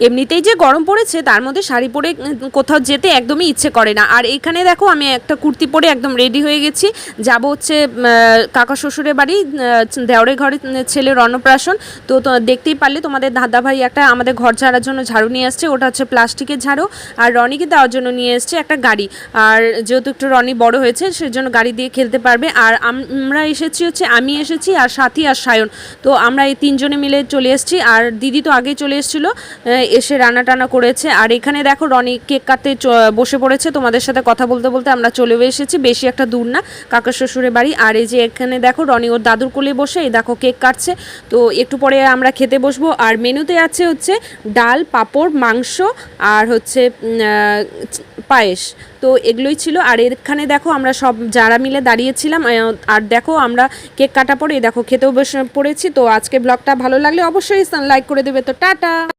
এমনিতেই যে গরম পড়েছে তার মধ্যে শাড়ি পরে কোথাও যেতে একদমই ইচ্ছে করে না। আর এখানে দেখো আমি একটা কুর্তি পরে একদম রেডি হয়ে গেছি, যাব হচ্ছে কাকা শ্বশুরের বাড়ি, দেওরের ঘরে ছেলের অন্নপ্রাশন। তো দেখতেই পারলে তোমাদের দাদাভাই একটা আমাদের ঘর ঝাড়ার জন্য ঝাড়ু নিয়ে আসছে, ওটা হচ্ছে প্লাস্টিকের ঝাড়ু। আর রনিকে দেওয়ার জন্য নিয়ে এসছে একটা গাড়ি, আর যেহেতু একটু রনি বড় হয়েছে সেজন্য গাড়ি দিয়ে খেলতে পারবে। আর আমরা এসেছি হচ্ছে, আমি এসেছি আর সাথী আর সায়ন, তো আমরা এই তিনজনে মিলে চলে এসেছি। আর দিদি তো আগেই চলে এসেছিলো, এসে রান্না টানা করেছে। আর এখানে দেখো রনি কেক কাটতে বসে পড়েছে, তোমাদের সাথে কথা বলতে বলতে আমরা চলেও এসেছি, বেশি একটা দূর না, কাকা শ্বশুরের বাড়ি। আর এই যে এখানে দেখো রনি ওর দাদুর কোলে বসে এই দেখো কেক কাটছে। তো একটু পরে আমরা খেতে বসবো। আর মেনুতে আছে হচ্ছে ডাল, পাঁপড়, মাংস আর হচ্ছে পায়েস। তো এগুলোই ছিল। আর এখানে দেখো আমরা সব যারা মিলে দাঁড়িয়েছিলাম। আর দেখো আমরা কেক কাটা পরে দেখো খেতেও বসে পড়েছি। তো আজকে ব্লগটা ভালো লাগলে অবশ্যই লাইক করে দেবে। তো টাটা।